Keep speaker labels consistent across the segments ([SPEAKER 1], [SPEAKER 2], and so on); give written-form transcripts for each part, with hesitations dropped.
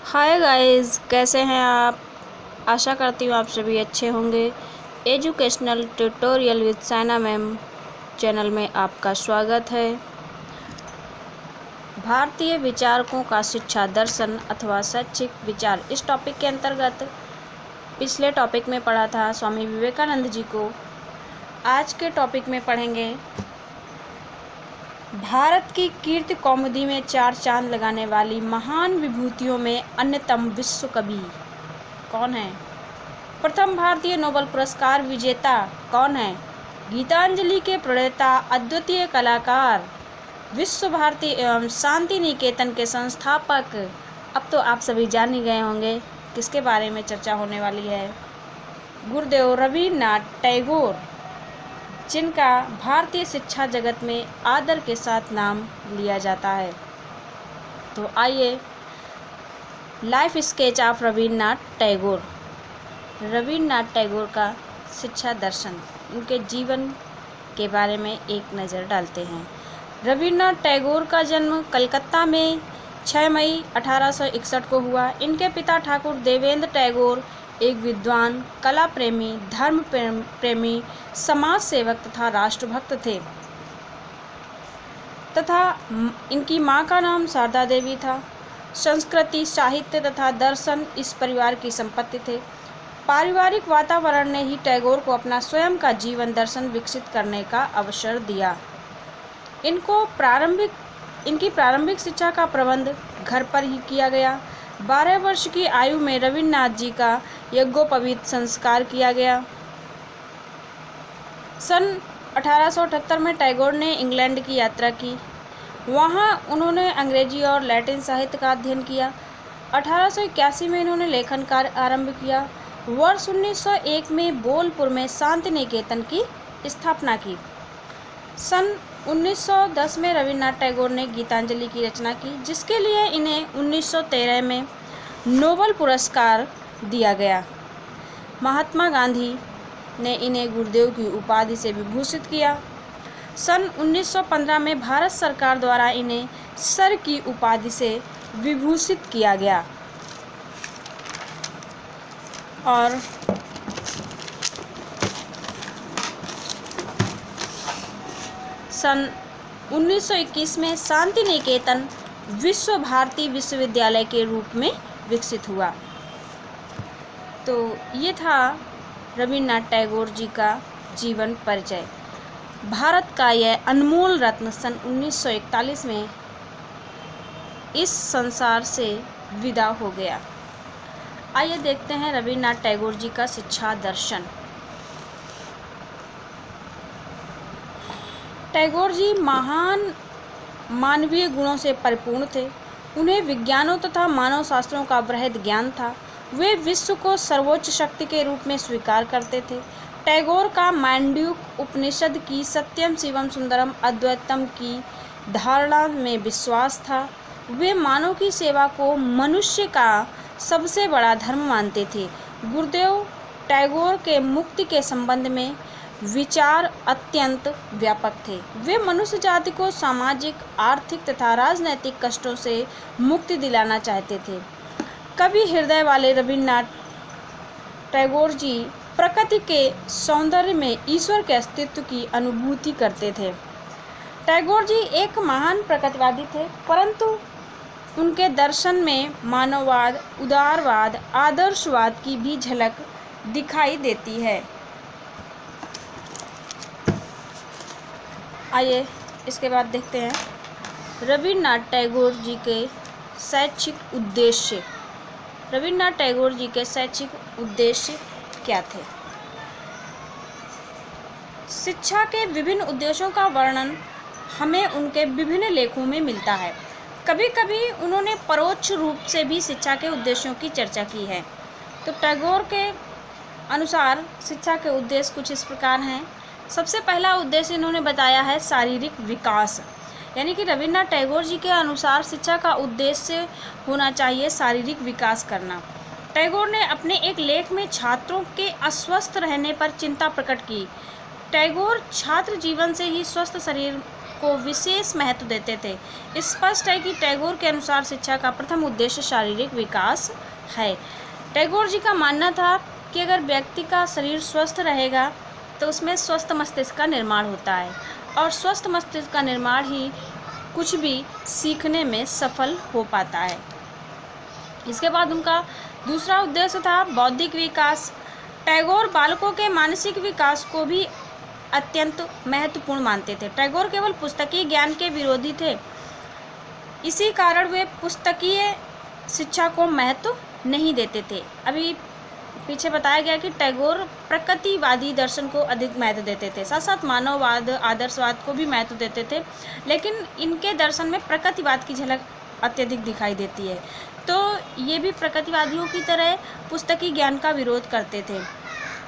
[SPEAKER 1] Hi guys, कैसे हैं आप। आशा करती हूँ आप सभी अच्छे होंगे। Educational tutorial with Saina ma'am channel में आपका स्वागत है। भारतीय विचारकों का शिक्षा दर्शन अथवा शैक्षिक विचार, इस टॉपिक के अंतर्गत पिछले टॉपिक में पढ़ा था स्वामी विवेकानंद जी को। आज के टॉपिक में पढ़ेंगे भारत की कीर्ति कौमुदी में 4 चांद लगाने वाली महान विभूतियों में अन्यतम विश्व कवि कौन है। प्रथम भारतीय नोबेल पुरस्कार विजेता कौन है। गीतांजलि के प्रणेता, अद्वितीय कलाकार, विश्व भारती एवं शांति निकेतन के संस्थापक। अब तो आप सभी जान ही गए होंगे किसके बारे में चर्चा होने वाली है। गुरुदेव रविन्द्रनाथ टैगोर, जिनका भारतीय शिक्षा जगत में आदर के साथ नाम लिया जाता है। तो आइए, life sketch of Rabindranath Tagore. Rabindranath Tagore का शिक्षा दर्शन, उनके जीवन के बारे में एक नज़र डालते हैं। रविन्द्रनाथ टैगोर का जन्म कलकत्ता में 6 मई 1861 को हुआ। इनके पिता ठाकुर देवेंद्र टैगोर एक विद्वान, कला प्रेमी, धर्म प्रेमी, समाज सेवक तथा राष्ट्रभक्त थे तथा इनकी मां का नाम शारदा देवी था। संस्कृति, साहित्य तथा दर्शन इस परिवार की संपत्ति थे। पारिवारिक वातावरण ने ही टैगोर को अपना स्वयं का जीवन दर्शन विकसित करने का अवसर दिया। इनकी प्रारंभिक शिक्षा का प्रबंध घर पर ही किया गया। 12 वर्ष की आयु में रविन्द्रनाथ जी का यज्ञोपवीत संस्कार किया गया। सन 1878 में टैगोर ने इंग्लैंड की यात्रा की। वहां उन्होंने अंग्रेजी और लैटिन साहित्य का अध्ययन किया। 1881 में इन्होंने लेखन कार्य आरंभ किया। वर्ष 1901 में बोलपुर में शांति निकेतन की स्थापना की। सन 1910 में रविन्द्रनाथ टैगोर ने गीतांजलि की रचना की, जिसके लिए इन्हें 1913 में नोबेल पुरस्कार दिया गया। महात्मा गांधी ने इन्हें गुरुदेव की उपाधि से विभूषित किया। सन 1915 में भारत सरकार द्वारा इन्हें सर की उपाधि से विभूषित किया गया और सन 1921 में शांति निकेतन विश्व भारती विश्वविद्यालय के रूप में विकसित हुआ। तो ये था रविन्द्रनाथ टैगोर जी का जीवन परिचय। भारत का यह अनमोल रत्न सन 1941 में इस संसार से विदा हो गया। आइए देखते हैं रविन्द्रनाथ टैगोर जी का शिक्षा दर्शन। टैगोर जी महान मानवीय गुणों से परिपूर्ण थे। उन्हें विज्ञानों तथा मानव शास्त्रों का बृहद ज्ञान था। वे विश्व को सर्वोच्च शक्ति के रूप में स्वीकार करते थे। टैगोर का मांडूक्य उपनिषद की सत्यम शिवम सुंदरम अद्वैतम की धारणा में विश्वास था। वे मानव की सेवा को मनुष्य का सबसे बड़ा धर्म मानते थे। गुरुदेव टैगोर के मुक्ति के संबंध में विचार अत्यंत व्यापक थे। वे मनुष्य जाति को सामाजिक, आर्थिक तथा राजनैतिक कष्टों से मुक्ति दिलाना चाहते थे। कवि हृदय वाले रविन्द्रनाथ टैगोर जी प्रकृति के सौंदर्य में ईश्वर के अस्तित्व की अनुभूति करते थे। टैगोर जी एक महान प्रकृतिवादी थे, परंतु उनके दर्शन में मानववाद, उदारवाद, आदर्शवाद की भी झलक दिखाई देती है। आइए इसके बाद देखते हैं रविन्द्रनाथ टैगोर जी के शैक्षिक उद्देश्य। रविन्द्रनाथ टैगोर जी के शैक्षिक उद्देश्य क्या थे। शिक्षा के विभिन्न उद्देश्यों का वर्णन हमें उनके विभिन्न लेखों में मिलता है। कभी कभी उन्होंने परोक्ष रूप से भी शिक्षा के उद्देश्यों की चर्चा की है। तो टैगोर के अनुसार शिक्षा के उद्देश्य कुछ इस प्रकार हैं। सबसे पहला उद्देश्य इन्होंने बताया है शारीरिक विकास, यानी कि रविन्द्रनाथ टैगोर जी के अनुसार शिक्षा का उद्देश्य होना चाहिए शारीरिक विकास करना। टैगोर ने अपने एक लेख में छात्रों के अस्वस्थ रहने पर चिंता प्रकट की। टैगोर छात्र जीवन से ही स्वस्थ शरीर को विशेष महत्व देते थे। स्पष्ट है कि टैगोर के अनुसार शिक्षा का प्रथम उद्देश्य शारीरिक विकास है। टैगोर जी का मानना था कि अगर व्यक्ति का शरीर स्वस्थ रहेगा तो उसमें स्वस्थ मस्तिष्क का निर्माण होता है, और स्वस्थ मस्तिष्क का निर्माण ही कुछ भी सीखने में सफल हो पाता है। इसके बाद उनका दूसरा उद्देश्य था बौद्धिक विकास। टैगोर बालकों के मानसिक विकास को भी अत्यंत महत्वपूर्ण मानते थे। टैगोर केवल पुस्तकीय ज्ञान के विरोधी थे, इसी कारण वे पुस्तकीय शिक्षा को महत्व नहीं देते थे। अभी पीछे बताया गया कि टैगोर प्रकृतिवादी दर्शन को अधिक महत्व देते थे, साथ साथ मानववाद, आदर्शवाद को भी महत्व देते थे, लेकिन इनके दर्शन में प्रकृतिवाद की झलक अत्यधिक दिखाई देती है। तो ये भी प्रकृतिवादियों की तरह पुस्तकीय ज्ञान का विरोध करते थे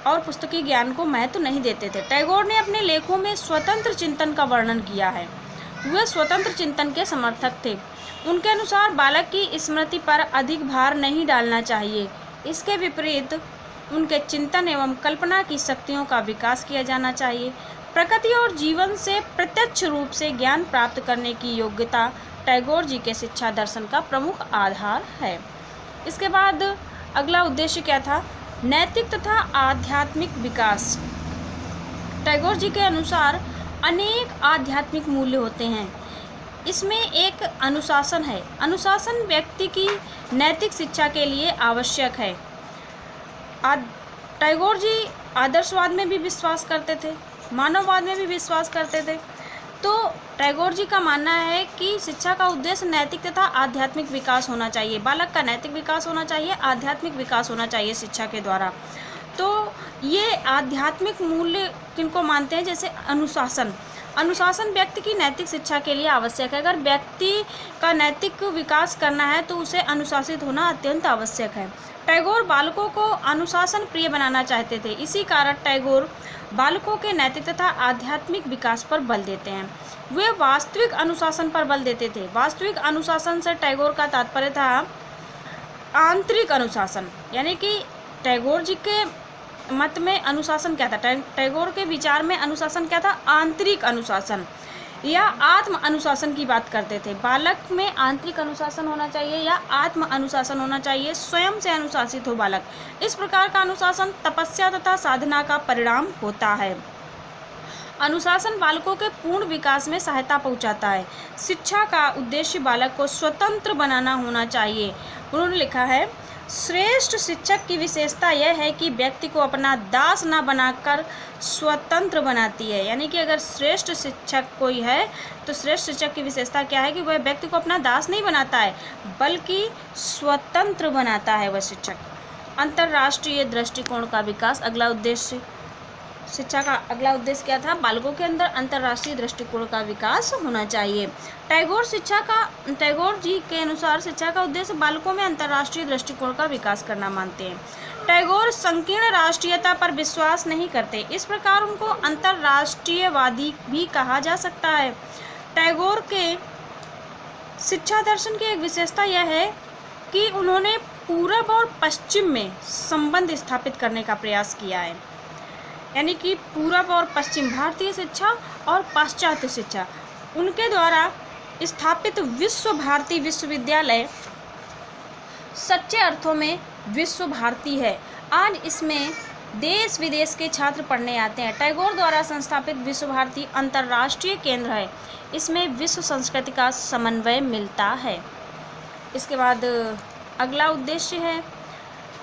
[SPEAKER 1] और पुस्तकीय ज्ञान को महत्व नहीं देते थे। टैगोर ने अपने लेखों में स्वतंत्र चिंतन का वर्णन किया है। वे स्वतंत्र चिंतन के समर्थक थे। उनके अनुसार बालक की स्मृति पर अधिक भार नहीं डालना चाहिए। इसके विपरीत उनके चिंतन एवं कल्पना की शक्तियों का विकास किया जाना चाहिए। प्रकृति और जीवन से प्रत्यक्ष रूप से ज्ञान प्राप्त करने की योग्यता टैगोर जी के शिक्षा दर्शन का प्रमुख आधार है। इसके बाद अगला उद्देश्य क्या था? नैतिक तथा आध्यात्मिक विकास। टैगोर जी के अनुसार अनेक आध्यात्मिक मूल्य होते हैं। इसमें एक अनुशासन है। अनुशासन व्यक्ति की नैतिक शिक्षा के लिए आवश्यक है। टैगोर जी आदर्शवाद में भी विश्वास करते थे, मानववाद में भी विश्वास करते थे। तो टैगोर जी का मानना है कि शिक्षा का उद्देश्य नैतिक तथा आध्यात्मिक विकास होना चाहिए। बालक का नैतिक विकास होना चाहिए, आध्यात्मिक विकास होना चाहिए शिक्षा के द्वारा। तो ये आध्यात्मिक मूल्य किनको मानते हैं? जैसे अनुशासन। अनुशासन व्यक्ति की नैतिक शिक्षा के लिए आवश्यक है। अगर व्यक्ति का नैतिक विकास करना है तो उसे अनुशासित होना अत्यंत आवश्यक है। टैगोर बालकों को अनुशासन प्रिय बनाना चाहते थे। इसी कारण टैगोर बालकों के नैतिक तथा आध्यात्मिक विकास पर बल देते हैं। वे वास्तविक अनुशासन पर बल देते थे। वास्तविक अनुशासन से टैगोर का तात्पर्य था आंतरिक अनुशासन, यानी कि टैगोर जी के मत में अनुशासन क्या था? टैगोर के विचार में अनुशासन क्या था? आंतरिक अनुशासन या आत्म अनुशासन की बात करते थे। बालक में आंतरिक अनुशासन होना चाहिए या आत्म अनुशासन होना चाहिए, स्वयं से अनुशासित हो बालक। इस प्रकार का अनुशासन तपस्या तथा साधना का परिणाम होता है। अनुशासन बालकों के पूर्ण विकास में सहायता पहुंचाता है। शिक्षा का उद्देश्य बालक को स्वतंत्र बनाना होना चाहिए। उन्होंने लिखा है, श्रेष्ठ शिक्षक की विशेषता यह है कि व्यक्ति को अपना दास न बनाकर स्वतंत्र बनाती है। यानी कि अगर श्रेष्ठ शिक्षक कोई है तो श्रेष्ठ शिक्षक की विशेषता क्या है कि वह व्यक्ति को अपना दास नहीं बनाता है बल्कि स्वतंत्र बनाता है वह शिक्षक। अंतर्राष्ट्रीय दृष्टिकोण का विकास अगला उद्देश्य। शिक्षा का अगला उद्देश्य क्या था? बालकों के अंदर अंतर्राष्ट्रीय दृष्टिकोण का विकास होना चाहिए। टैगोर जी के अनुसार शिक्षा का उद्देश्य बालकों में अंतर्राष्ट्रीय दृष्टिकोण का विकास करना मानते हैं। टैगोर संकीर्ण राष्ट्रीयता पर विश्वास नहीं करते, इस प्रकार उनको अंतर्राष्ट्रीयवादी भी कहा जा सकता है। टैगोर के शिक्षा दर्शन की एक विशेषता यह है कि उन्होंने पूरब और पश्चिम में संबंध स्थापित करने का प्रयास किया है। यानी कि पूरब और पश्चिम, भारतीय शिक्षा और पाश्चात्य शिक्षा, उनके द्वारा स्थापित विश्व भारती विश्वविद्यालय सच्चे अर्थों में विश्व भारती है। आज इसमें देश विदेश के छात्र पढ़ने आते हैं। टैगोर द्वारा संस्थापित विश्व भारती अंतर्राष्ट्रीय केंद्र है। इसमें विश्व संस्कृति का समन्वय मिलता है। इसके बाद अगला उद्देश्य है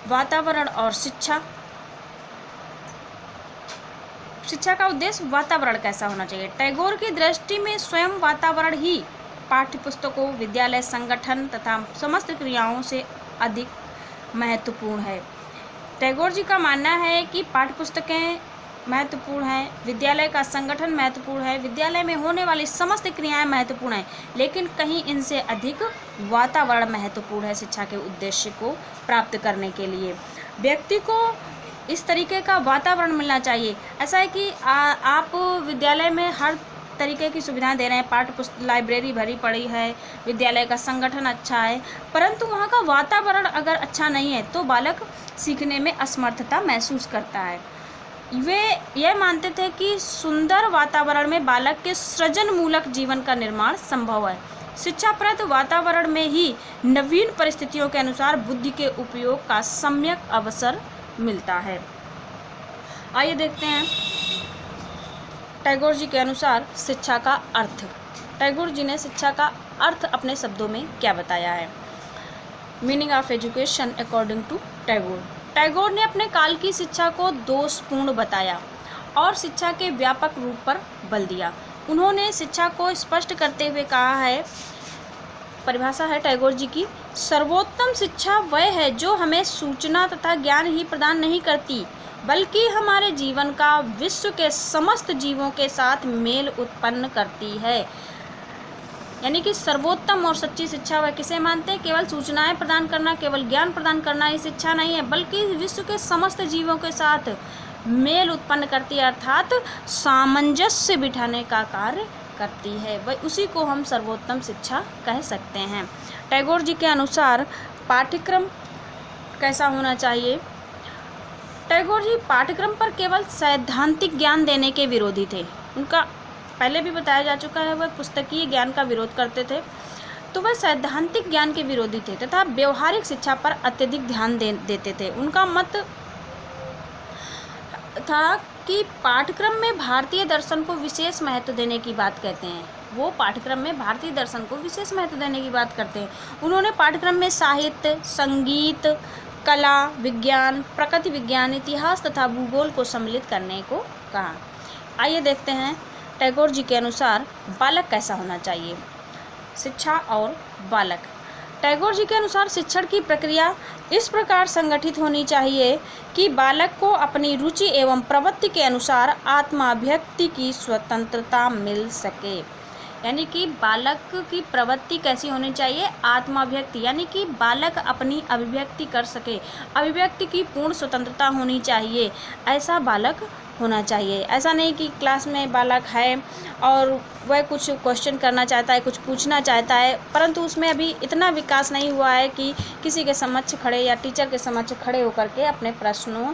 [SPEAKER 1] वातावरण और शिक्षा। शिक्षा का उद्देश्य वातावरण कैसा होना चाहिए? टैगोर की दृष्टि में स्वयं वातावरण ही पाठ्यपुस्तकों, विद्यालय संगठन तथा समस्त क्रियाओं से अधिक महत्वपूर्ण है। टैगोर जी का मानना है कि पाठ्यपुस्तकें महत्वपूर्ण हैं, विद्यालय का संगठन महत्वपूर्ण है, विद्यालय में होने वाली समस्त क्रियाएं महत्वपूर्ण हैं, लेकिन कहीं इनसे अधिक वातावरण महत्वपूर्ण है शिक्षा के उद्देश्य को प्राप्त करने के लिए। व्यक्ति को इस तरीके का वातावरण मिलना चाहिए। ऐसा है कि आप विद्यालय में हर तरीके की सुविधाएं दे रहे हैं, पाठ्य लाइब्रेरी भरी पड़ी है, विद्यालय का संगठन अच्छा है, परंतु वहाँ का वातावरण अगर अच्छा नहीं है तो बालक सीखने में असमर्थता महसूस करता है। वे यह मानते थे कि सुंदर वातावरण में बालक के सृजनमूलक जीवन का निर्माण संभव है। शिक्षाप्रद वातावरण में ही नवीन परिस्थितियों के अनुसार बुद्धि के उपयोग का सम्यक अवसर मिलता है। आइए देखते हैं टैगोर जी के अनुसार शिक्षा का अर्थ। टैगोर जी ने शिक्षा का अर्थ अपने शब्दों में क्या बताया है। Meaning of education according to Tagore. Tagore ने अपने काल की शिक्षा को दोषपूर्ण बताया और शिक्षा के व्यापक रूप पर बल दिया। उन्होंने शिक्षा को स्पष्ट करते हुए कहा है, परिभाषा है टैगोर जी की, सर्वोत्तम शिक्षा वह है जो हमें सूचना तथा ज्ञान ही प्रदान नहीं करती, बल्कि हमारे जीवन का विश्व के समस्त जीवों के साथ मेल उत्पन्न करती है। यानी कि सर्वोत्तम और सच्ची शिक्षा वह किसे मानते हैं? केवल सूचनाएं प्रदान करना, केवल ज्ञान प्रदान करना ये शिक्षा नहीं है, बल्कि विश्व के समस्त जीवों के साथ मेल उत्पन्न करती है, अर्थात सामंजस्य बिठाने का कार्य करती है। वह उसी को हम सर्वोत्तम शिक्षा कह सकते हैं। टैगोर जी के अनुसार पाठ्यक्रम कैसा होना चाहिए? टैगोर जी पाठ्यक्रम पर केवल सैद्धांतिक ज्ञान देने के विरोधी थे। उनका पहले भी बताया जा चुका है, वह पुस्तकीय ज्ञान का विरोध करते थे, तो वह सैद्धांतिक ज्ञान के विरोधी थे तथा व्यवहारिक शिक्षा पर अत्यधिक ध्यान देते थे। उनका मत था कि पाठ्यक्रम में भारतीय दर्शन को विशेष महत्व देने की बात कहते हैं। वो पाठ्यक्रम में भारतीय दर्शन को विशेष महत्व देने की बात करते हैं। उन्होंने पाठ्यक्रम में साहित्य, संगीत, कला, विज्ञान, प्रकृति विज्ञान, इतिहास तथा भूगोल को सम्मिलित करने को कहा। आइए देखते हैं टैगोर जी के अनुसार बालक कैसा होना चाहिए। शिक्षा और बालक। टैगोर जी के अनुसार शिक्षण की प्रक्रिया इस प्रकार संगठित होनी चाहिए कि बालक को अपनी रुचि एवं प्रवृत्ति के अनुसार आत्माभिव्यक्ति की स्वतंत्रता मिल सके। यानी कि बालक की प्रवृत्ति कैसी होनी चाहिए? आत्माभिव्यक्ति, यानी कि बालक अपनी अभिव्यक्ति कर सके, अभिव्यक्ति की पूर्ण स्वतंत्रता होनी चाहिए, ऐसा बालक होना चाहिए। ऐसा नहीं कि क्लास में बालक है और वह कुछ क्वेश्चन करना चाहता है, कुछ पूछना चाहता है, परंतु उसमें अभी इतना विकास नहीं हुआ है कि किसी के समक्ष खड़े या टीचर के समक्ष खड़े होकर के अपने प्रश्नों,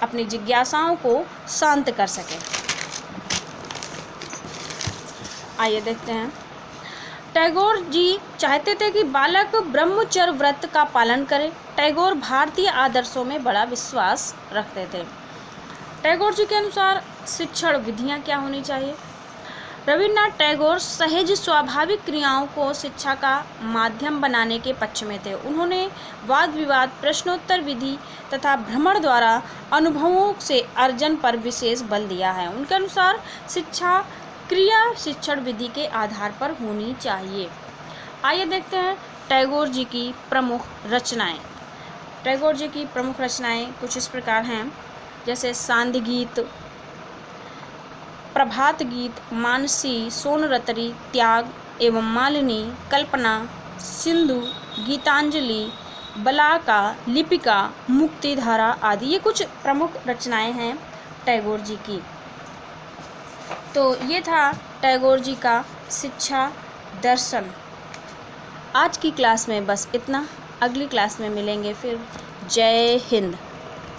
[SPEAKER 1] अपनी जिज्ञासाओं को शांत कर सके। आइए देखते हैं। टैगोर जी चाहते थे कि बालक ब्रह्मचर्य व्रत का पालन करे। टैगोर भारतीय आदर्शों में बड़ा विश्वास रखते थे। टैगोर जी के अनुसार शिक्षण विधियां क्या होनी चाहिए? रविन्द्रनाथ टैगोर सहज स्वाभाविक क्रियाओं को शिक्षा का माध्यम बनाने के पक्ष में थे। उन्होंने वाद विवाद, प्रश्नोत्तर विधि तथा भ्रमण द्वारा अनुभवों से अर्जन पर विशेष बल दिया है। उनके अनुसार शिक्षा क्रिया शिक्षण विधि के आधार पर होनी चाहिए। आइए देखते हैं टैगोर जी की प्रमुख रचनाएं। टैगोर जी की प्रमुख रचनाएं कुछ इस प्रकार हैं, जैसे सांध्य गीत, प्रभात गीत, मानसी, सोनरतरी, त्याग एवं मालिनी, कल्पना, सिंधु, गीतांजलि, बलाका, लिपिका, मुक्तिधारा आदि ये कुछ प्रमुख रचनाएं हैं टैगोर जी की। तो ये था टैगोर जी का शिक्षा दर्शन। आज की क्लास में बस इतना, अगली क्लास में मिलेंगे फिर। जय हिंद।